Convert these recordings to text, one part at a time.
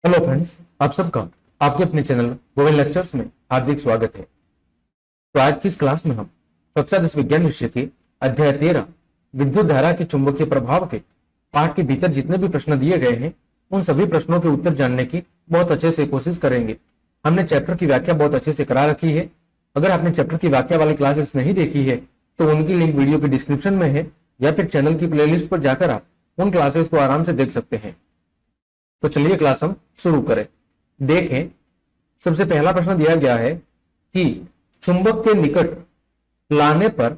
Hello friends, आप सबका आपके अपने चैनल गोविंद लेक्चर्स में हार्दिक स्वागत है। तो आज की इस क्लास में हम कक्षा 10 विज्ञान विषय के अध्याय 13 विद्युत धारा के चुंबकीय प्रभाव के पाठ के भीतर जितने भी प्रश्न दिए गए हैं उन सभी प्रश्नों के उत्तर जानने की बहुत अच्छे से कोशिश करेंगे। हमने चैप्टर की व्याख्या बहुत अच्छे से करा रखी है। अगर आपने चैप्टर की व्याख्या वाली क्लासेस नहीं देखी है तो उनकी लिंक वीडियो के डिस्क्रिप्शन में है या फिर चैनल की प्लेलिस्ट पर जाकर आप उन क्लासेस को आराम से देख सकते हैं। तो चलिए क्लास हम शुरू करें। देखें, सबसे पहला प्रश्न दिया गया है कि चुंबक के निकट लाने पर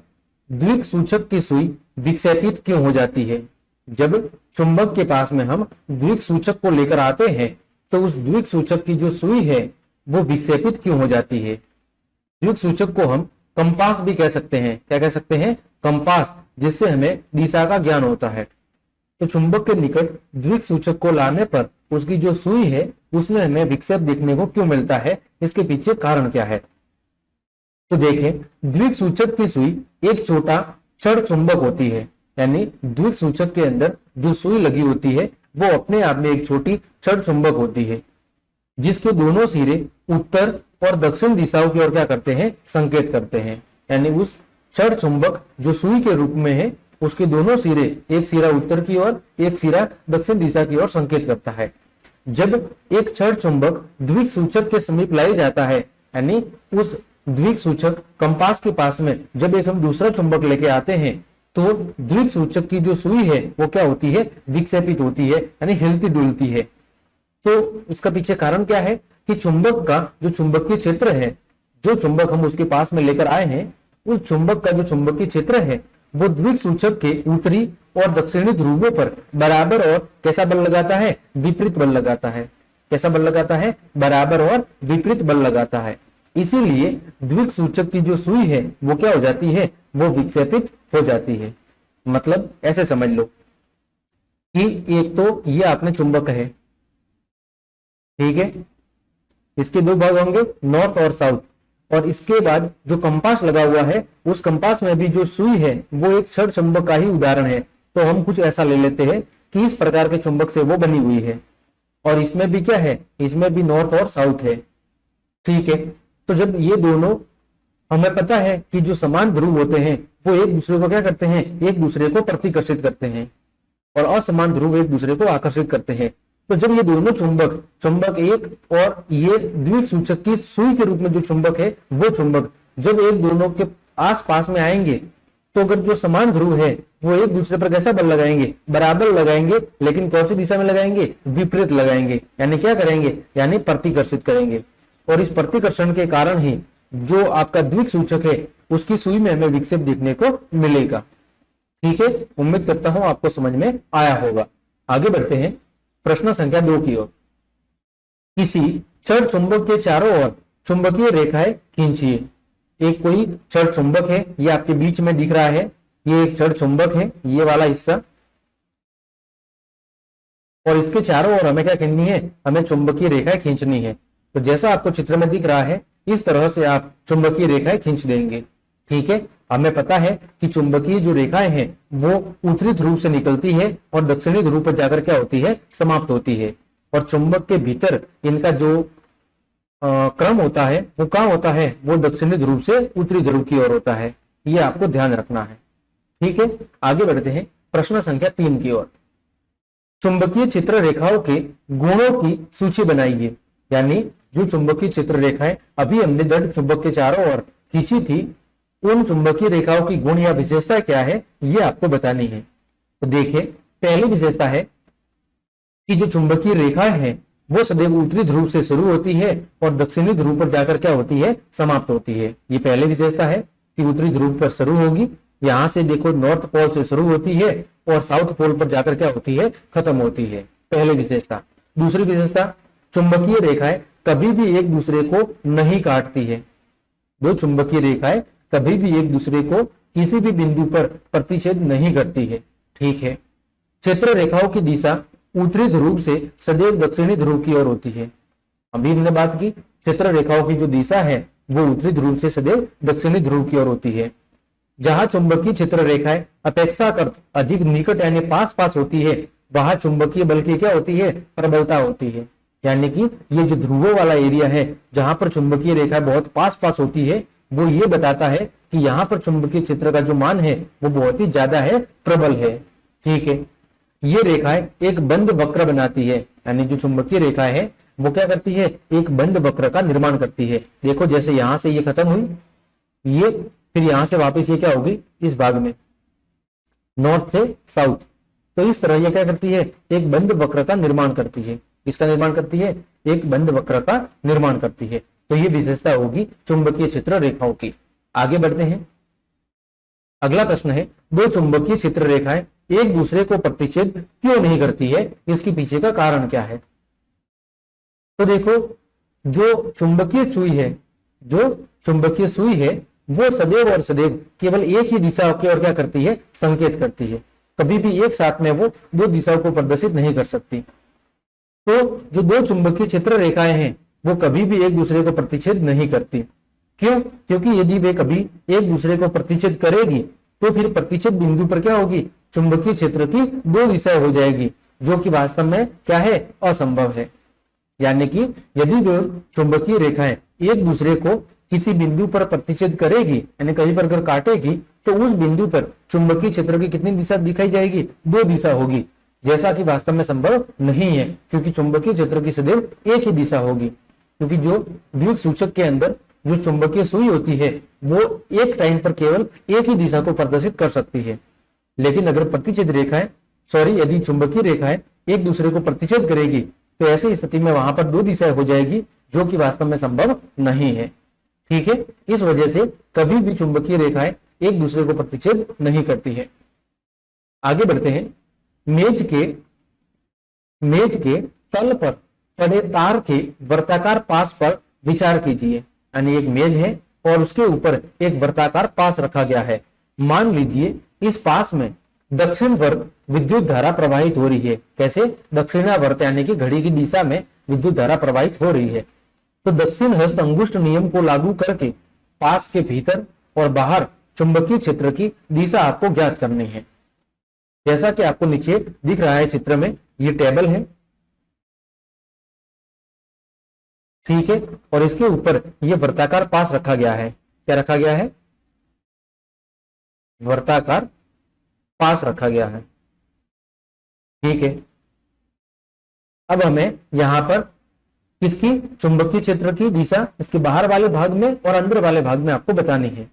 द्विक सूचक की सुई विक्षेपित क्यों हो जाती है। जब चुंबक के पास में हम द्विक सूचक को लेकर आते हैं तो उस द्विक सूचक की जो सुई है वो विक्षेपित क्यों हो जाती है। द्विक सूचक को हम कंपास भी कह सकते हैं। क्या कह सकते हैं? कंपास, जिससे हमें दिशा का ज्ञान होता है। तो चुंबक के निकट द्विक सूचक को लाने पर उसकी जो सुई है उसमें हमें विक्षेप देखने को क्यों मिलता है, इसके पीछे कारण क्या है। तो देखें, द्विक सूचक की सुई एक छोटा छड़ चुंबक होती है, यानी द्विक सूचक के अंदर जो सुई लगी होती है वो अपने आप में एक छोटी छड़ चुंबक होती है, जिसके दोनों सिरे उत्तर और दक्षिण दिशाओं की ओर क्या करते हैं? संकेत करते हैं। यानी उस छड़ चुंबक जो सुई के रूप में है उसके दोनों सिरे, एक सिरा उत्तर की ओर एक सिरा दक्षिण दिशा की ओर संकेत करता है। जब एक छड़ चुंबक द्विक सूचक के समीप लाया जाता है, यानी उस द्विक सूचक कंपास के पास में जब एक हम दूसरा चुंबक लेके आते हैं तो द्विक सूचक की जो सुई है वो क्या होती है? विक्षेपित होती है, यानी हिलती डुलती है। तो इसका पीछे कारण क्या है कि चुंबक का जो चुंबकीय क्षेत्र है, जो चुंबक हम उसके पास में लेकर आए हैं, उस चुंबक का जो चुंबकीय क्षेत्र है वो द्विक सूचक के उत्तरी और दक्षिणी ध्रुवों पर बराबर और कैसा बल लगाता है? विपरीत बल लगाता है। कैसा बल लगाता है? बराबर और विपरीत बल लगाता है। इसीलिए द्विक सूचक की जो सुई है वो क्या हो जाती है? वो विक्षेपित हो जाती है। मतलब ऐसे समझ लो कि एक तो ये आपने चुंबक है, ठीक है, इसके दो भाग होंगे, नॉर्थ और साउथ, और इसके बाद जो कंपास लगा हुआ है उस कंपास में भी जो सुई है वो एक छड़ चुंबक का ही उदाहरण है। तो हम कुछ ऐसा ले लेते हैं कि इस प्रकार के चुंबक से वो बनी हुई है, और इसमें भी क्या है? इसमें भी नॉर्थ और साउथ है, ठीक है। तो जब ये दोनों, हमें पता है कि जो समान ध्रुव होते हैं वो एक दूसरे को क्या करते हैं? एक दूसरे को प्रतिकर्षित करते हैं, और असमान ध्रुव एक दूसरे को आकर्षित करते हैं। तो जब ये दोनों चुंबक एक और ये द्विक सूचक की सुई के रूप में जो चुंबक है वो चुंबक जब एक दोनों के आस पास में आएंगे तो अगर जो समान ध्रुव है वो एक दूसरे पर कैसा बल लगाएंगे? बराबर लगाएंगे, लेकिन कौन सी दिशा में लगाएंगे? विपरीत लगाएंगे। यानी क्या करेंगे? यानी प्रतिकर्षित करेंगे। और इस प्रतिकर्षण के कारण ही जो आपका द्विक सूचक है उसकी सुई में हमें विक्षेप देखने को मिलेगा। ठीक है, उम्मीद करता हूं आपको समझ में आया होगा। आगे बढ़ते हैं प्रश्न संख्या 2 की ओर। किसी छड़ चुंबक के चारों ओर चुंबकीय रेखाएं खींचिए। एक कोई छड़ चुंबक है, ये आपके बीच में दिख रहा है, ये एक छड़ चुंबक है, ये वाला हिस्सा, और इसके चारों ओर हमें क्या करनी है? हमें चुंबकीय रेखाएं खींचनी है। तो जैसा आपको चित्र में दिख रहा है इस तरह से आप चुंबकीय रेखाएं खींच देंगे, ठीक है। हमें पता है कि चुंबकीय जो रेखाएं हैं वो उत्तरी ध्रुव से निकलती है और दक्षिणी ध्रुव पर जाकर क्या होती है? समाप्त होती है। और चुंबक के भीतर इनका जो क्रम होता है वो कहाँ होता है? वो दक्षिणी ध्रुव से उत्तरी ध्रुव की ओर होता है। ये आपको ध्यान रखना है, ठीक है। आगे बढ़ते हैं प्रश्न संख्या 3 की ओर। चुंबकीय चित्र रेखाओं के गुणों की सूची बनाइए। यानी जो चुंबकीय चित्र रेखाएं अभी हमने दृढ़ चुंबक के चारों ओर खींची थी, उन चुंबकीय रेखाओं की गुण या विशेषता क्या है ये आपको बतानी है। तो देखिए, पहली विशेषता है कि जो चुंबकीय रेखाएं हैं वो सदैव उत्तरी ध्रुव से शुरू होती है और दक्षिणी ध्रुव पर जाकर क्या होती है? समाप्त होती है। ये पहली विशेषता है कि उत्तरी ध्रुव पर शुरू होगी, यहां से देखो नॉर्थ पोल से शुरू होती है और साउथ पोल पर जाकर क्या होती है? खत्म होती है। पहली विशेषता। दूसरी विशेषता, चुंबकीय रेखाएं कभी भी एक दूसरे को नहीं काटती है। दो चुंबकीय रेखाएं कभी भी एक दूसरे को किसी भी बिंदु पर प्रतिच्छेद नहीं करती है, ठीक है। क्षेत्र रेखाओं की दिशा उत्तरी ध्रुव से सदैव दक्षिणी ध्रुव की ओर होती है। अभी हमने बात की क्षेत्र रेखाओं की जो दिशा है वो उत्तरी ध्रुव से सदैव दक्षिणी ध्रुव की ओर होती है। जहां चुंबकीय क्षेत्र रेखाएं अपेक्षाकृत अधिक निकट यानी पास पास होती है, वहां चुंबकीय बल की क्या होती है? प्रबलता होती है। यानी कि ये जो ध्रुवों वाला एरिया है जहां पर चुंबकीय रेखा बहुत पास पास होती है, वो ये बताता है कि यहाँ पर चुंबकीय क्षेत्र का जो मान है वो बहुत ही ज्यादा है, प्रबल है। ठीक है, ये रेखाएं एक बंद वक्र बनाती है, यानी जो चुंबकीय रेखा है वो क्या करती है, एक बंद वक्र का निर्माण करती है। देखो जैसे यहां से ये खत्म हुई, ये फिर यहां से वापस ये क्या होगी, इस भाग में नॉर्थ से साउथ, तो इस तरह ये क्या करती है, एक बंद वक्र का निर्माण करती है। इसका निर्माण करती है, एक बंद वक्र का निर्माण करती है। तो ये विशेषता होगी चुंबकीय क्षेत्र रेखाओं की। आगे बढ़ते हैं, अगला प्रश्न है, दो चुंबकीय क्षेत्र रेखाएं एक दूसरे को प्रतिच्छेद क्यों नहीं करती है, इसके पीछे का कारण क्या है। तो देखो, जो चुंबकीय सुई है, जो चुंबकीय सुई है वो सदैव और सदैव केवल एक ही दिशा की ओर क्या करती है, संकेत करती है। कभी भी एक साथ में वो दो दिशाओं को प्रदर्शित नहीं कर सकती। तो जो दो चुंबकीय क्षेत्र रेखाएं हैं वो कभी भी एक दूसरे को प्रतिच्छेद नहीं करती। क्यों? क्योंकि यदि वे कभी एक दूसरे को प्रतिच्छेद करेगी तो फिर प्रतिच्छेद बिंदु पर क्या होगी, चुंबकीय क्षेत्र की दो दिशाएं हो जाएगी, जो कि वास्तव में क्या है, असंभव है। यानी कि यदि दो चुंबकीय रेखाएं एक दूसरे को किसी बिंदु पर प्रतिच्छेद करेगी, यानी कहीं पर अगर काटेगी, तो उस बिंदु पर चुंबकीय क्षेत्र की कितनी दिशा दिखाई जाएगी, दो दिशा होगी, जैसा कि वास्तव में संभव नहीं है, क्योंकि चुंबकीय क्षेत्र की सदैव एक ही दिशा होगी। क्योंकि जो द्विक सूचक के अंदर जो चुंबकीय सुई होती है वो एक टाइम पर केवल एक ही दिशा को प्रदर्शित कर सकती है। लेकिन अगर प्रतिच्छेद रेखाएं यदि चुंबकीय रेखाएं एक दूसरे को प्रतिच्छेद करेगी तो ऐसी स्थिति में वहां पर दो दिशाएं हो जाएगी, जो कि वास्तव में संभव नहीं है। ठीक है, इस वजह से कभी भी चुंबकीय रेखाएं एक दूसरे को प्रतिच्छेद नहीं करती है। आगे बढ़ते हैं, मेज के तल पर पड़े तार के वर्ताकार पास पर विचार कीजिए। यानी एक मेज है और उसके ऊपर एक वर्ताकार पास रखा गया है। मान लीजिए इस पास में दक्षिणवर्त विद्युत धारा प्रवाहित हो रही है। कैसे? दक्षिणावर्त यानी कि घड़ी की दिशा में विद्युत धारा प्रवाहित हो रही है। तो दक्षिण हस्त अंगुष्ठ नियम को लागू करके पास के भीतर और बाहर चुंबकीय क्षेत्र की दिशा आपको ज्ञात करनी है। जैसा कि आपको नीचे दिख रहा है चित्र में, ये टेबल है, ठीक है, और इसके ऊपर ये वर्ताकार पास रखा गया है। क्या रखा गया है? वर्ताकार पास रखा गया है। ठीक है, अब हमें यहां पर इसकी चुंबकीय क्षेत्र की दिशा इसके बाहर वाले भाग में और अंदर वाले भाग में आपको बतानी है।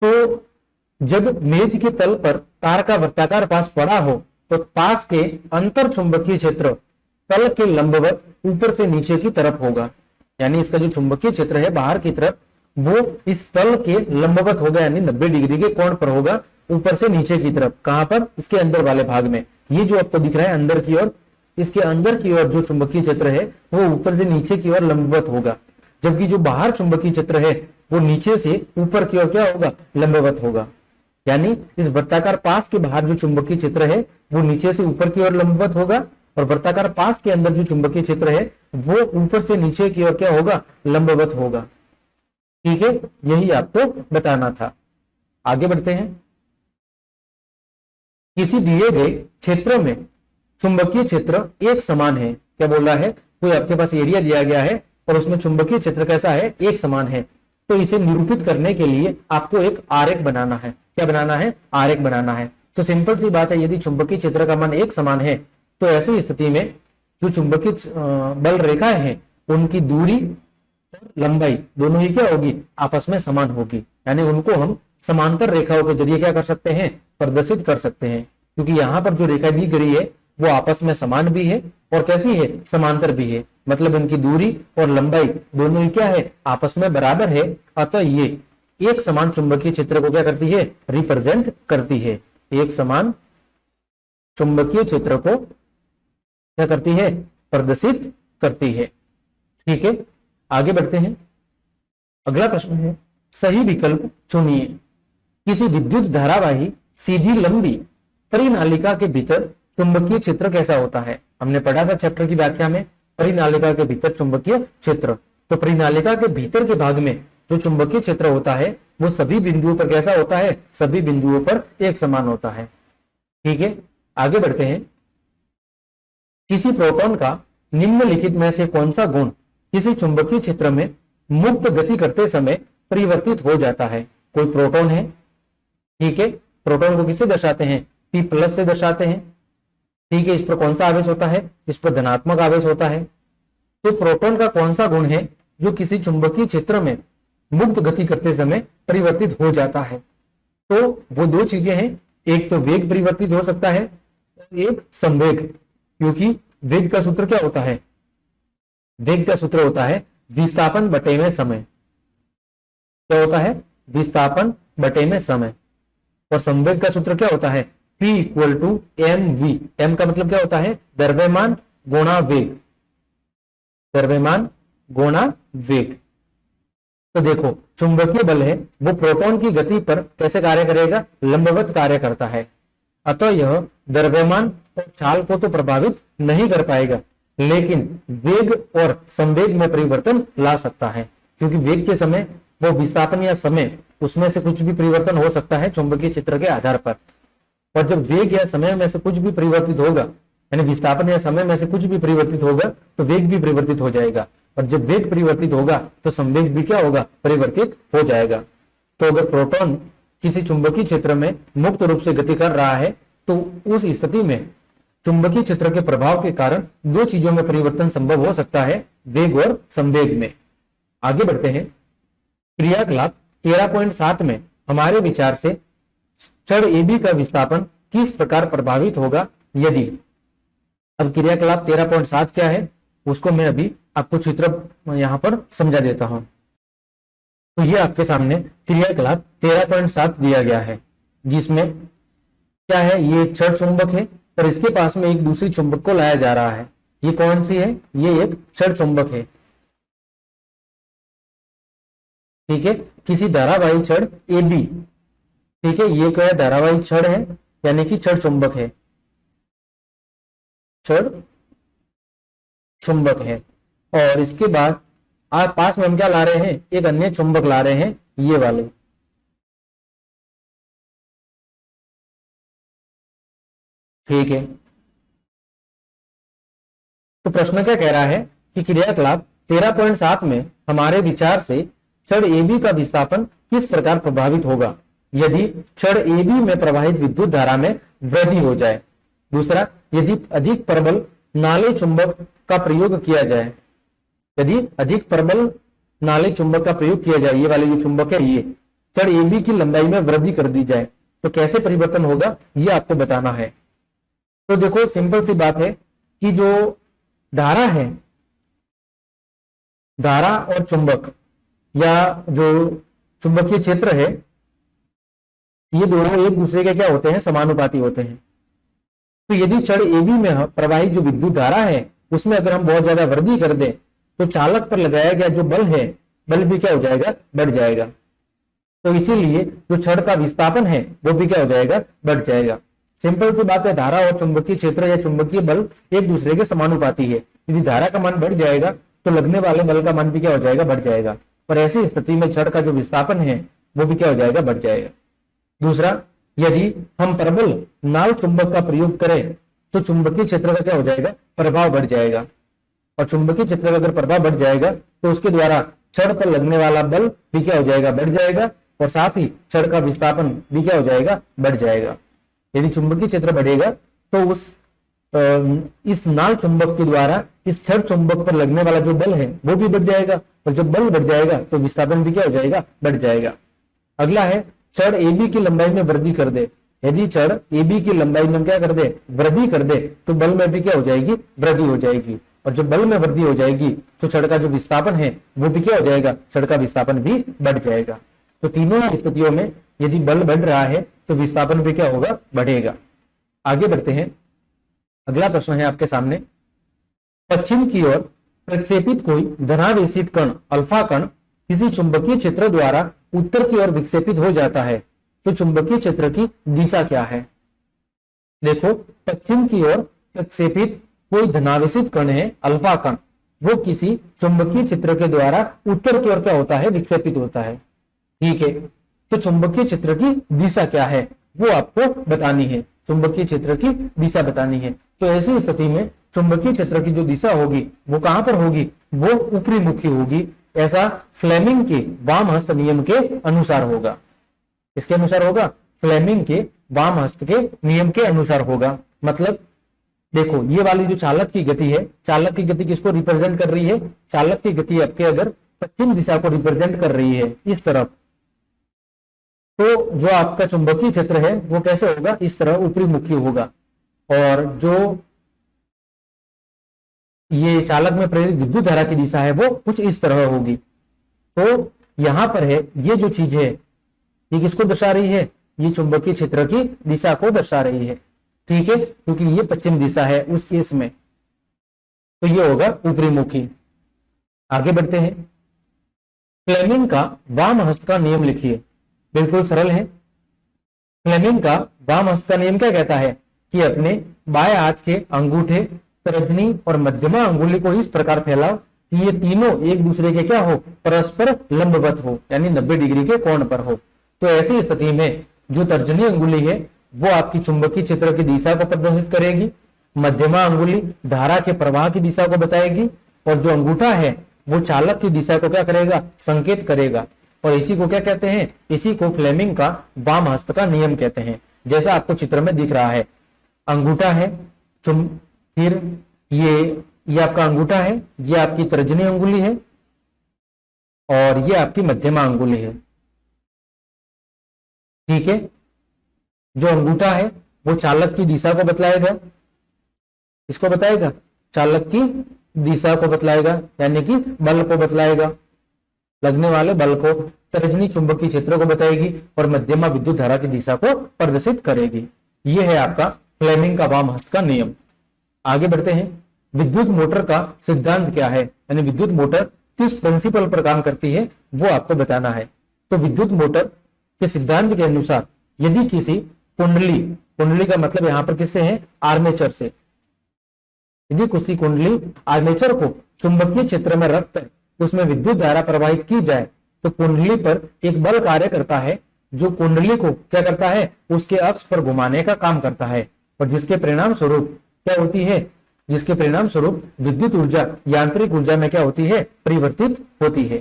तो जब मेज के तल पर तार का वर्ताकार पास पड़ा हो तो पास के अंतर चुंबकीय क्षेत्र तल के लंबवत ऊपर से नीचे की तरफ होगा। यानी इसका जो चुंबकीय क्षेत्र है बाहर की तरफ वो इस तल के लंबवत होगा, यानी 90 डिग्री के कोण पर होगा, ऊपर से नीचे की तरफ। कहां पर? इसके अंदर वाले भाग में। ये जो आपको दिख रहा है अंदर की ओर, इसके अंदर की ओर जो चुंबकीय क्षेत्र है वो ऊपर से नीचे की ओर लंबवत होगा, जबकि जो बाहर चुंबकीय क्षेत्र है वो नीचे से ऊपर की ओर क्या होगा? लंबवत होगा। यानी इस वर्ताकार पास के बाहर जो चुंबकीय क्षेत्र है वो नीचे से ऊपर की ओर लंबवत होगा, और वर्ताकार पास के अंदर जो चुंबकीय क्षेत्र है वो ऊपर से नीचे की ओर क्या होगा? लंबवत होगा। ठीक है, यही आपको बताना था। आगे बढ़ते हैं, किसी दिए गए क्षेत्र में चुंबकीय क्षेत्र एक समान है। क्या बोल रहा है? कोई आपके पास एरिया दिया गया है और उसमें चुंबकीय क्षेत्र कैसा है? एक समान है। तो इसे निरूपित करने के लिए आपको एक आरेख बनाना है। क्या बनाना है? आरेख बनाना है। तो सिंपल सी बात है, यदि चुंबकीय क्षेत्र का मान एक समान है तो ऐसी स्थिति में जो चुंबकीय बल रेखाएं हैं उनकी दूरी और लंबाई दोनों ही क्या होगी? आपस में समान होगी। यानी उनको हम समांतर रेखाओं के जरिए क्या कर सकते हैं? प्रदर्शित कर सकते हैं, क्योंकि यहाँ पर जो रेखा दी गई है वो आपस में समान भी है और कैसी है? समांतर भी है। मतलब इनकी दूरी और लंबाई दोनों ही क्या है? आपस में बराबर है। अतः ये एक समान चुंबकीय क्षेत्र को क्या करती है? रिप्रेजेंट करती है। एक समान चुंबकीय क्षेत्र को क्या करती है? प्रदर्शित करती है। ठीक है, आगे बढ़ते हैं। अगला प्रश्न है, सही विकल्प चुनिए। किसी विद्युत धारावाही सीधी लंबी परिनालिका के भीतर चुंबकीय क्षेत्र कैसा होता है? हमने पढ़ा था चैप्टर की व्याख्या में, परिनालिका के भीतर चुंबकीय क्षेत्र। तो परिनालिका के भीतर के भाग में जो चुंबकीय क्षेत्र होता है वो सभी बिंदुओं पर कैसा होता है? सभी बिंदुओं पर एक समान होता है। ठीक है, आगे बढ़ते हैं। किसी प्रोटॉन का निम्नलिखित में से कौन सा गुण किसी चुंबकीय क्षेत्र में मुक्त गति करते समय परिवर्तित हो जाता है? कोई प्रोटॉन है, ठीक है, प्रोटॉन को किससे दर्शाते हैं? P+ से दर्शाते हैं, ठीक है। इस पर कौन सा आवेश होता है? इस पर धनात्मक आवेश होता है। तो प्रोटॉन का कौन सा गुण है जो किसी चुंबकीय क्षेत्र में मुक्त गति करते समय परिवर्तित हो जाता है? तो वो दो चीजें हैं, एक तो वेग परिवर्तित हो सकता है, एक संवेग, क्योंकि वेग का सूत्र क्या होता है? वेग का सूत्र होता है विस्थापन बटे में समय। क्या होता है? विस्थापन बटे में समय। और संवेग का सूत्र क्या होता है? P = mv। m का मतलब क्या होता है? द्रव्यमान गुणा वेग, द्रव्यमान गुणा वेग। तो देखो, चुंबकीय बल है वो प्रोटॉन की गति पर कैसे कार्य करेगा? लंबवत कार्य करता है। अतः यह द्रव्यमान और चाल को तो प्रभावित नहीं कर पाएगा, लेकिन वेग और संवेग में परिवर्तन ला सकता है, क्योंकि वेग के समय वो विस्थापन या समय, उसमें से कुछ भी परिवर्तन हो सकता है चुंबकीय क्षेत्र के आधार पर। और जब वेग या समय में से कुछ भी परिवर्तित होगा, यानी विस्थापन या समय में से कुछ भी परिवर्तित होगा, तो वेग भी परिवर्तित हो जाएगा। और जब वेग परिवर्तित होगा तो संवेग भी क्या होगा? परिवर्तित हो जाएगा। तो अगर प्रोटॉन किसी चुंबकीय क्षेत्र में मुक्त रूप से गति कर रहा है, तो उस स्थिति में चुंबकीय क्षेत्र के प्रभाव के कारण दो चीजों में परिवर्तन संभव हो सकता है, वेग और संवेग में। आगे बढ़ते हैं। क्रियाकलाप 13.7 में हमारे विचार से छड़ AB का विस्थापन किस प्रकार प्रभावित होगा यदि। अब क्रियाकलाप 13.7 क्या है उसको मैं अभी आपको चित्र यहां पर समझा देता हूं। तो ये आपके सामने क्रियाकलाप 13.7 दिया गया है, जिसमें क्या है? ये एक छड़ चुंबक है और इसके पास में एक दूसरी चुंबक को लाया जा रहा है। ये कौन सी है? ये एक छड़ चुंबक है, ठीक है, किसी धारावाही छड़ AB, ठीक है। ये क्या है? धारावाही छड़ है, यानी कि छड़ चुंबक है, छड़ चुंबक है। और इसके बाद आज पास में हम क्या ला रहे हैं? एक अन्य चुंबक ला रहे हैं, ये वाले, ठीक है। तो प्रश्न क्या कह रहा है कि क्रियाकलाप 13.7 में हमारे विचार से छड़ AB का विस्थापन किस प्रकार प्रभावित होगा यदि छड़ AB में प्रवाहित विद्युत धारा में वृद्धि हो जाए। दूसरा, यदि अधिक प्रबल नाले चुंबक का प्रयोग किया जाए, यदि अधिक प्रबल नाले चुंबक का प्रयोग किया जाए, ये वाले जो चुंबक है ये छड़ AB की लंबाई में वृद्धि कर दी जाए, तो कैसे परिवर्तन होगा ये आपको बताना है। तो देखो, सिंपल सी बात है कि जो धारा है, धारा और चुंबक या जो चुंबकीय क्षेत्र है, ये दोनों एक दूसरे के क्या होते हैं? समानुपाती होते हैं। तो यदि छड़ AB में प्रवाहित जो विद्युत धारा है उसमें अगर हम बहुत ज्यादा वृद्धि कर दें, तो चालक पर लगाया गया जो बल है, बल भी क्या हो जाएगा? बढ़ जाएगा। तो इसीलिए जो छड़ का विस्थापन है वो भी क्या हो जाएगा? बढ़ जाएगा। सिंपल सी बात है, धारा और चुंबकीय क्षेत्र या चुंबकीय बल एक दूसरे के समानुपाती है। यदि धारा का मान बढ़ जाएगा तो लगने वाले बल का मान भी क्या हो जाएगा? बढ़ जाएगा। पर ऐसी स्थिति में छड़ का जो विस्थापन है वो भी क्या हो जाएगा? बढ़ जाएगा। दूसरा, यदि हम प्रबल नाल चुंबक का प्रयोग करें तो चुंबकीय क्षेत्र का क्या हो जाएगा? प्रभाव बढ़ जाएगा। और चुंबकीय क्षेत्र का अगर प्रभाव बढ़ जाएगा तो उसके द्वारा छड़ पर लगने वाला बल भी क्या हो जाएगा? बढ़ जाएगा। और साथ ही छड़ का विस्थापन भी क्या हो जाएगा? बढ़ जाएगा। यदि चुंबकीय क्षेत्र बढ़ेगा तो इस नाल चुंबक के द्वारा इस छड़ चुंबक पर लगने वाला जो बल है वो भी बढ़ जाएगा। और जब बल बढ़ जाएगा तो विस्थापन भी क्या हो जाएगा? बढ़ जाएगा। अगला है, छड़ AB की लंबाई में वृद्धि कर दे। यदि छड़ AB की लंबाई में क्या कर दे? वृद्धि कर दे, तो बल में भी क्या हो जाएगी? वृद्धि हो जाएगी। और जब बल में वृद्धि हो जाएगी तो छड़ का जो विस्थापन है वो भी क्या हो जाएगा? छड़ का विस्थापन भी बढ़ जाएगा। तो तीनों स्थितियों में यदि बल बढ़ रहा है तो विस्थापन भी क्या होगा? बढ़ेगा। आगे बढ़ते हैं। अगला प्रश्न है आपके सामने, पश्चिम की ओर प्रक्षेपित कोई धनावेशित कण अल्फा कण किसी चुंबकीय क्षेत्र द्वारा उत्तर की ओर विक्षेपित हो जाता है, तो चुंबकीय क्षेत्र की दिशा क्या है? देखो, पश्चिम की ओर प्रक्षेपित कोई धनावेशित कण है अल्फा कण, वो किसी चुंबकीय क्षेत्र के द्वारा उत्तर की ओर क्या होता है? विक्षेपित होता है, ठीक है। तो चुंबकीय क्षेत्र की दिशा क्या है वो आपको बतानी है, चुंबकीय क्षेत्र की दिशा बतानी है। तो ऐसी स्थिति में चुंबकीय क्षेत्र की जो दिशा होगी वो कहां पर होगी, वो ऊपरी मुखी होगी। ऐसा फ्लेमिंग के वाम हस्त नियम के अनुसार होगा। इसके अनुसार होगा, फ्लेमिंग के वाम हस्त के नियम के अनुसार होगा। मतलब देखो ये वाली जो चालक की गति है, चालक की गति किसको रिप्रेजेंट कर रही है, चालक की गति आपके अगर पश्चिम दिशा को रिप्रेजेंट कर रही है इस तरफ, तो जो आपका चुंबकीय क्षेत्र है वो कैसे होगा, इस तरह ऊपरी मुखी होगा। और जो ये चालक में प्रेरित विद्युत धारा की दिशा है वो कुछ इस तरह होगी। तो यहां पर है ये जो चीज है ये किसको दर्शा रही है, ये चुंबकीय क्षेत्र की दिशा को दर्शा रही है। ठीक है, क्योंकि ये पश्चिम दिशा है उस केस में, तो ये होगा ऊपरी मुखी। आगे बढ़ते हैं, फ्लेमिंग का वाम हस्त का नियम लिखिए। बिल्कुल सरल है। फ्लेमिंग का वाम हस्त का नियम क्या कहता है कि अपने बाएं हाथ के अंगूठे, तर्जनी और मध्यमा अंगुली को इस प्रकार फैलाओ कि ये तीनों एक दूसरे के क्या हो, परस्पर लंबवत हो, यानी 90 डिग्री के कोण पर हो। तो ऐसी स्थिति में जो तर्जनी अंगुली है वो आपकी चुंबकीय क्षेत्र की दिशा को प्रदर्शित करेगी, मध्यमा अंगुली धारा के प्रवाह की दिशा को बताएगी, और जो अंगूठा है वो चालक की दिशा को क्या करेगा, संकेत करेगा। और इसी को क्या कहते हैं, इसी को फ्लेमिंग का वाम हस्त का नियम कहते हैं। जैसा आपको चित्र में दिख रहा है, अंगूठा है, फिर ये आपका अंगूठा है, ये आपकी तर्जनी अंगुली है और ये आपकी मध्यमा अंगुली है। ठीक है, जो अंगूठा है वो चालक की दिशा को बतलाएगा, इसको बताएगा, चालक की दिशा को बतलाएगा, यानी कि बल को बतलाएगा, लगने वाले बल को। तर्जनी चुंबकीय क्षेत्र को बताएगी और मध्यमा विद्युत धारा की दिशा को प्रदर्शित करेगी। यह है आपका फ्लेमिंग का वाम हस्त का नियम। आगे बढ़ते हैं, विद्युत मोटर का सिद्धांत क्या है, यानी विद्युत मोटर किस प्रिंसिपल पर काम करती है वो आपको बताना है। तो विद्युत मोटर के सिद्धांत के अनुसार यदि किसी कुंडली, कुंडली का मतलब यहां पर किससे है, आर्मेचर से, यदि किसी कुंडली आर्मेचर को चुंबकीय क्षेत्र में रखकर उसमें विद्युत धारा प्रवाहित की जाए तो कुंडली पर एक बल कार्य करता है जो कुंडली को क्या करता है, उसके अक्ष पर घुमाने का काम करता है, और जिसके परिणाम स्वरूप क्या होती है, जिसके परिणाम स्वरूप विद्युत ऊर्जा यांत्रिक ऊर्जा में क्या होती है, परिवर्तित होती है।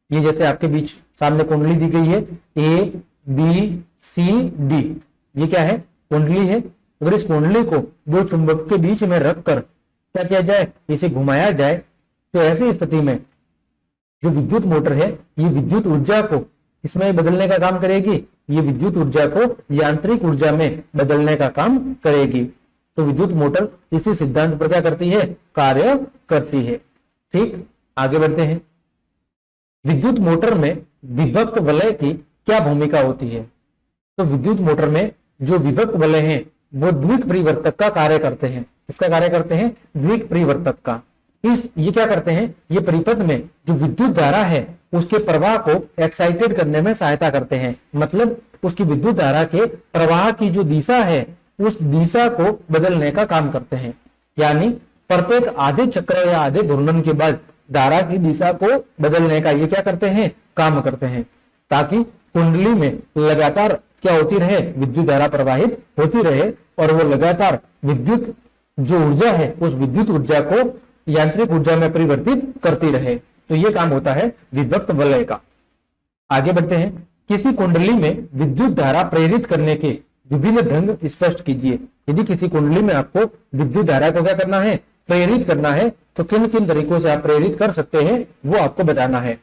ये जैसे आपके बीच सामने कुंडली दी गई है, ए बी सी डी, ये क्या है, कुंडली है। अगर इस कुंडली को दो चुंबक के बीच में रखकर क्या किया जाए, इसे घुमाया जाए, तो ऐसी स्थिति में जो विद्युत मोटर है ये विद्युत ऊर्जा को इसमें बदलने का काम करेगी, ये विद्युत ऊर्जा को यांत्रिक ऊर्जा में बदलने का काम करेगी। तो विद्युत मोटर इसी सिद्धांत पर क्या करती है, कार्य करती है। ठीक, आगे बढ़ते हैं, विद्युत मोटर में विभक्त वलय की क्या भूमिका होती है। तो विद्युत मोटर में जो विभक्त वलय हैं वो द्विक परिवर्तक का कार्य करते हैं। इसका कार्य करते हैं, द्विक परिवर्तक का। ये क्या करते हैं, ये परिपथ में जो विद्युत धारा है उसके प्रवाह को एक्साइटेड करने में सहायता करते हैं। मतलब उसकी विद्युत धारा के प्रवाह की जो दिशा है उस दिशा को बदलने का काम करते हैं। यानी प्रत्येक आधे चक्र या आधे घूर्णन के बाद धारा की दिशा को बदलने का ये क्या करते हैं, काम करते हैं, ताकि कुंडली में लगातार क्या होती रहे, विद्युत धारा प्रवाहित होती रहे और वो लगातार विद्युत जो ऊर्जा है उस विद्युत ऊर्जा को यांत्रिक ऊर्जा में परिवर्तित करती रहे। तो ये काम होता है विभक्त वलय का। आगे बढ़ते हैं, किसी कुंडली में विद्युत धारा प्रेरित करने के विभिन्न ढंग स्पष्ट कीजिए। यदि किसी कुंडली में आपको विद्युत धारा को क्या करना है, प्रेरित करना है, तो किन किन तरीकों से आप प्रेरित कर सकते हैं वो आपको बताना है।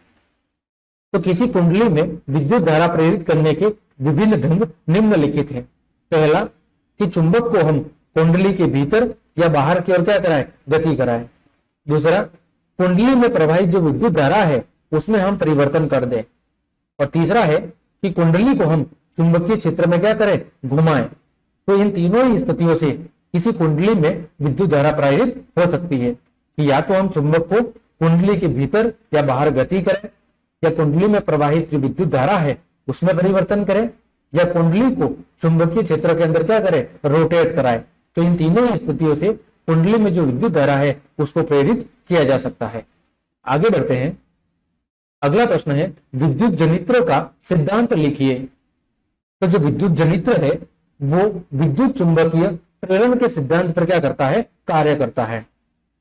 तो किसी कुंडली में विद्युत धारा प्रेरित करने के विभिन्न ढंग निम्नलिखित हैं। पहला, कि चुंबक को हम कुंडली के भीतर या बाहर की ओर क्या कराएं, गति कराएं। दूसरा, कुंडली में प्रवाहित जो विद्युत धारा है उसमें हम परिवर्तन कर दें। और तीसरा है कि कुंडली को हम चुंबकीय क्षेत्र में क्या करें, घुमाएं। तो इन तीनों ही स्थितियों से किसी कुंडली में विद्युत धारा प्रेरित हो सकती है कि या तो हम चुंबक को कुंडली के भीतर या बाहर गति करें, या कुंडली में प्रवाहित जो विद्युत धारा है उसमें परिवर्तन करें, या कुंडली को चुंबकीय क्षेत्र के अंदर क्या करें, रोटेट कराएं। तो इन तीनों ही स्थितियों से कुंडली में जो विद्युत धारा है उसको प्रेरित किया जा सकता है। आगे बढ़ते हैं, अगला प्रश्न है, विद्युत जनित्र का सिद्धांत लिखिए। तो जो विद्युत जनित्र है वो विद्युत चुंबकीय प्रेरण के सिद्धांत पर क्या करता है, कार्य करता है।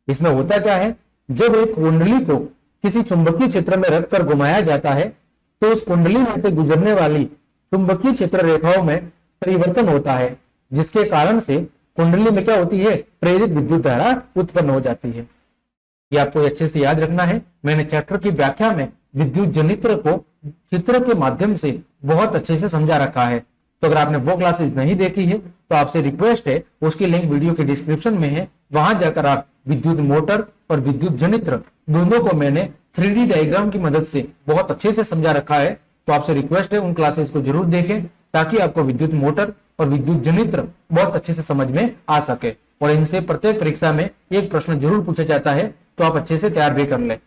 इसमें होता क्या है, जब एक कुंडली को किसी चुंबकीय क्षेत्र में रखकर घुमाया जाता है तो उस कुंडली में से गुजरने वाली चुंबकीय क्षेत्र रेखाओं में परिवर्तन होता है, जिसके कारण से कुंडली में क्या होती है, प्रेरित विद्युत धारा उत्पन्न हो जाती है। ये आपको अच्छे से याद रखना है। मैंने चैप्टर की व्याख्या में विद्युत जनित्र को चित्र के माध्यम से बहुत अच्छे से समझा रखा है। तो अगर आपने वो क्लासेस नहीं देखी है तो आपसे रिक्वेस्ट है, उसकी लिंक वीडियो के डिस्क्रिप्शन में है, वहां जाकर आप विद्युत मोटर और विद्युत जनित्र दोनों को मैंने 3D डायग्राम की मदद से बहुत अच्छे से समझा रखा है। तो आपसे रिक्वेस्ट है उन क्लासेस को जरूर देखें ताकि आपको विद्युत मोटर और विद्युत जनित्र बहुत अच्छे से समझ में आ सके और इनसे प्रत्येक परीक्षा में एक प्रश्न जरूर पूछा जाता है, तो आप अच्छे से तैयार भी कर लें।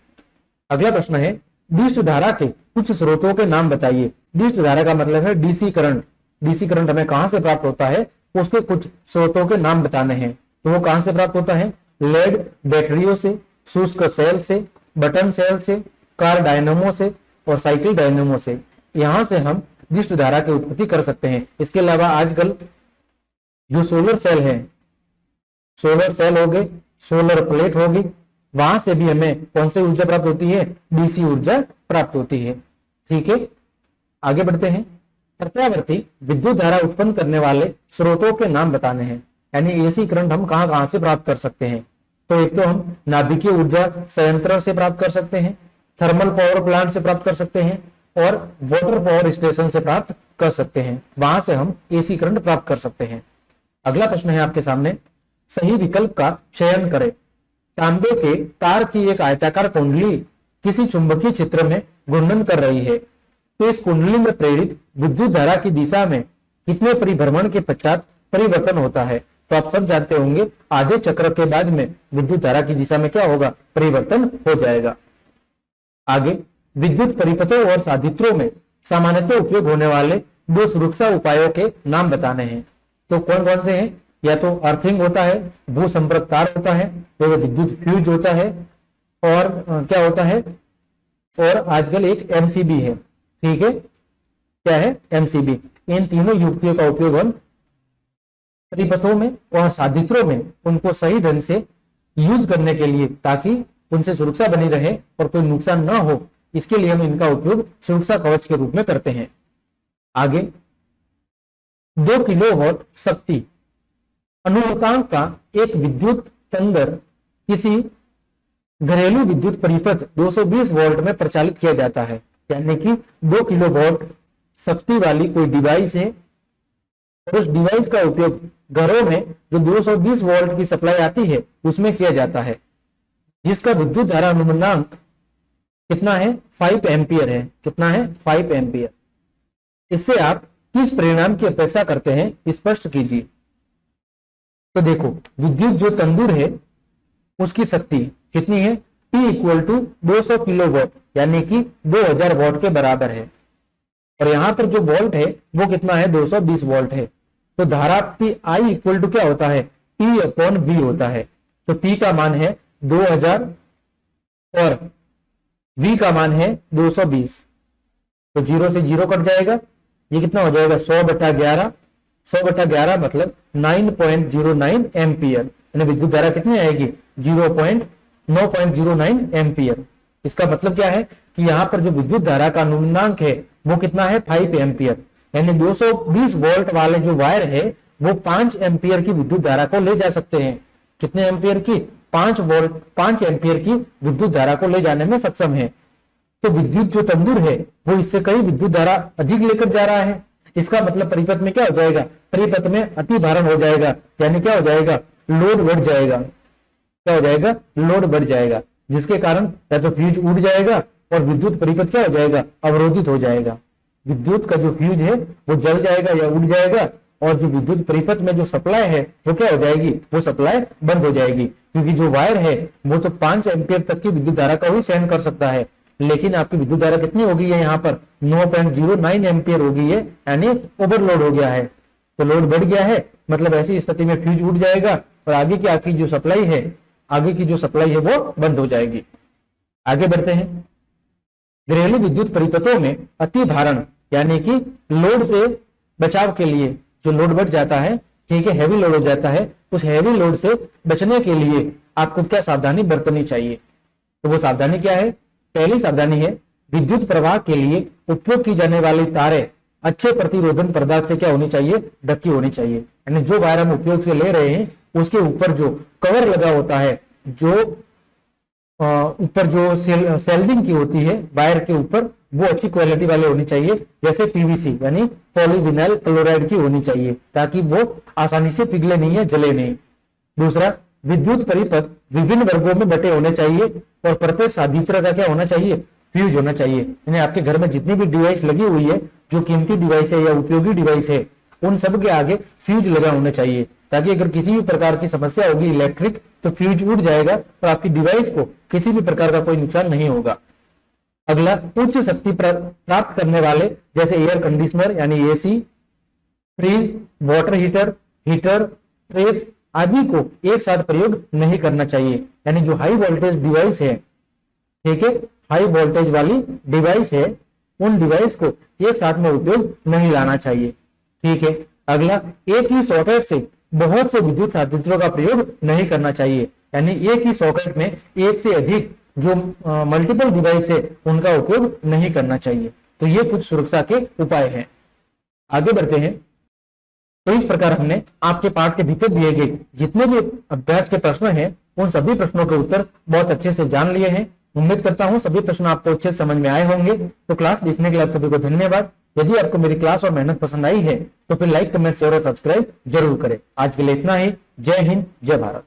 अगला प्रश्न है, डिस्ट धारा के कुछ स्रोतों के नाम बताइए। डिस्ट धारा का मतलब है डीसी करंट। डीसी करंट हमें कहां से प्राप्त होता है, उसके कुछ स्रोतों के नाम बताने हैं। तो वो कहां से प्राप्त होता है, लेड बैटरियों से, शुष्क सेल से, बटन सेल से, कार डायनेमो से और साइकिल डायनेमो से। यहां से हम डिस्ट धारा की उत्पत्ति कर सकते हैं। इसके अलावा आजकल जो सोलर सेल है, सोलर सेल हो गए, सोलर प्लेट होगी, वहां से भी हमें कौन सी ऊर्जा प्राप्त होती है, डीसी ऊर्जा प्राप्त होती है। ठीक है, आगे बढ़ते हैं। प्रत्यावर्ती विद्युत धारा उत्पन्न करने वाले स्रोतों के नाम बताने हैं, यानी एसी करंट हम कहां कहां से प्राप्त कर सकते हैं। तो एक तो हम नाभिकीय ऊर्जा संयंत्र से प्राप्त कर सकते हैं, थर्मल पावर प्लांट से प्राप्त कर सकते हैं और वाटर पावर स्टेशन से प्राप्त कर सकते हैं। वहां से हम एसी करंट प्राप्त कर सकते हैं। अगला प्रश्न है आपके सामने, सही विकल्प का चयन करें। तांबे के तार की एक आयताकार कुंडली किसी चुंबकीय क्षेत्र में घूर्णन कर रही है, तो इस कुंडली में प्रेरित विद्युत धारा की दिशा में कितने परिभ्रमण के पश्चात परिवर्तन होता है। तो आप सब जानते होंगे आधे चक्र के बाद में विद्युत धारा की दिशा में क्या होगा, परिवर्तन हो जाएगा। आगे, विद्युत परिपथों और साधित्रों में सामान्यतः उपयोग होने वाले दो सुरक्षा उपायों के नाम बताने हैं। तो कौन कौन से हैं, या तो अर्थिंग होता है, भू संपर्क तार होता है, तो विद्युत फ्यूज होता है, और क्या होता है, और आजकल एक एमसीबी है। ठीक है, क्या है, एमसीबी। इन तीनों युक्तियों का उपयोग हम परिपथों में और साधित्रों में उनको सही ढंग से यूज करने के लिए, ताकि उनसे सुरक्षा बनी रहे और कोई नुकसान ना हो, इसके लिए हम इनका उपयोग सुरक्षा कवच के रूप में करते हैं। आगे, 2 किलोवाट शक्ति अनुवर्तनांक का एक विद्युत तंगर किसी घरेलू विद्युत परिपथ 220 वोल्ट में प्रचालित किया जाता है, यानी कि 2 किलोवाट शक्ति वाली कोई डिवाइस है और उस डिवाइस का उपयोग घरों में जो 220 वोल्ट की सप्लाई आती है उसमें किया जाता है, जिसका विद्युत धारा अनुवर्तनांक कितना है, 5 एम्पियर है। कितना है, 5 एम्पियर। इससे आप किस परिणाम की अपेक्षा करते हैं, स्पष्ट कीजिए। तो देखो, विद्युत जो तंदूर है उसकी शक्ति कितनी है, P इक्वल टू 200 किलोवाट, यानी कि 2000 वोल्ट के बराबर है। और यहां पर जो वोल्ट है वो कितना है, 220 वोल्ट है। तो धारा P I इक्वल टू क्या होता है, P अपॉन V होता है। तो P का मान है 2000 और V का मान है 220। तो 0 से 0 कट जाएगा, ये कितना हो जाएगा, 100/11। 100/11 मतलब 9.09 एम्पियर, यानी विद्युत धारा कितनी आएगी, 9.09 एम्पियर। इसका मतलब क्या है कि यहाँ पर जो विद्युत धारा का अनुवर्तनांक है वो कितना है, 5 एम्पियर, यानी 220 वोल्ट वाले जो वायर है वो 5 एम्पियर की विद्युत धारा को ले जा सकते हैं। कितने एम्पियर की, 5 एम्पियर की विद्युत धारा को ले जाने में सक्षम है। तो विद्युत जो तंदूर है वो इससे कई विद्युत धारा अधिक लेकर जा रहा है। इसका मतलब परिपथ में क्या हो जाएगा, परिपथ में अति भारण हो जाएगा, यानी क्या हो जाएगा, लोड बढ़ जाएगा। क्या हो जाएगा, लोड बढ़ जाएगा, जिसके कारण या तो फ्यूज उड़ जाएगा और विद्युत परिपथ क्या हो जाएगा, अवरोधित हो जाएगा। विद्युत का जो फ्यूज है वो जल जाएगा या उड़ जाएगा, और जो विद्युत परिपथ में जो सप्लाई है वो क्या हो जाएगी, वो सप्लाई बंद हो जाएगी। क्योंकि जो वायर है वो तो 5 एम्पियर तक की विद्युत धारा को ही सहन कर सकता है, लेकिन आपकी विद्युत धारा कितनी हो गई है, यहाँ पर 9.09 एम्पियर हो गई है, यानी ओवरलोड हो गया है। तो लोड बढ़ गया है, मतलब ऐसी स्थिति में फ्यूज उड़ जाएगा और आगे की जो सप्लाई है, वो बंद हो जाएगी। आगे बढ़ते हैं। घरेलू विद्युत परिपथों में अति भारण यानी कि लोड से बचाव के लिए, जो लोड बढ़ जाता है ठीक है, हैवी लोड हो जाता है। उस हैवी लोड से बचने के लिए आपको क्या सावधानी बरतनी चाहिए? तो वो सावधानी क्या है? पहली सावधानी है, विद्युत प्रवाह के लिए उपयोग की जाने वाली तारें अच्छे प्रतिरोधन पदार्थ से क्या होनी चाहिए? ढकी होनी चाहिए। यानी जो वायर हम उपयोग से ले रहे हैं उसके ऊपर जो कवर लगा होता है, जो ऊपर जो सेल्डिंग की होती है वायर के ऊपर, वो अच्छी क्वालिटी वाले होनी चाहिए, जैसे पीवीसी यानी पॉलीविनाइल क्लोराइड की होनी चाहिए, ताकि वो आसानी से पिघले नहीं है, जले नहीं। दूसरा, विद्युत परिपथ विभिन्न वर्गों में बटे होने चाहिए और प्रत्येक साधित्र का क्या होना चाहिए? फ्यूज होना चाहिए। यानी आपके घर में जितनी भी डिवाइस लगी हुई है, जो कीमती डिवाइस है या उपयोगी डिवाइस है, उन सब के आगे फ्यूज लगा होना चाहिए, ताकि अगर किसी भी प्रकार की समस्या होगी इलेक्ट्रिक, तो फ्यूज उड़ जाएगा और आपकी डिवाइस को किसी भी प्रकार का कोई नुकसान नहीं होगा। अगला, उच्च शक्ति प्राप्त करने वाले जैसे एयर कंडीशनर यानी AC, fridge, water heater, press आदि को एक साथ प्रयोग नहीं करना चाहिए। यानी जो हाई वोल्टेज डिवाइस है, ठीक है, हाई वोल्टेज वाली डिवाइस है, उन डिवाइस को एक साथ में उपयोग नहीं लाना चाहिए। ठीक है। अगला, एक ही सॉकेट से बहुत से विद्युत साधित्रों का प्रयोग नहीं करना चाहिए। यानी एक ही सॉकेट में एक से अधिक जो मल्टीपल डिवाइस है उनका उपयोग नहीं करना चाहिए। तो ये कुछ सुरक्षा के उपाय हैं। आगे बढ़ते हैं। तो इस प्रकार हमने आपके पाठ के भीतर दिए गए जितने भी अभ्यास के प्रश्न हैं, उन सभी प्रश्नों के उत्तर बहुत अच्छे से जान लिए हैं। उम्मीद करता हूं सभी प्रश्न आपको अच्छे से समझ में आए होंगे। तो क्लास देखने के लिए आप सभी को धन्यवाद। यदि आपको मेरी क्लास और मेहनत पसंद आई है तो फिर लाइक, कमेंट, शेयर और सब्सक्राइब जरूर करें। आज के लिए इतना ही। जय हिंद, जय भारत।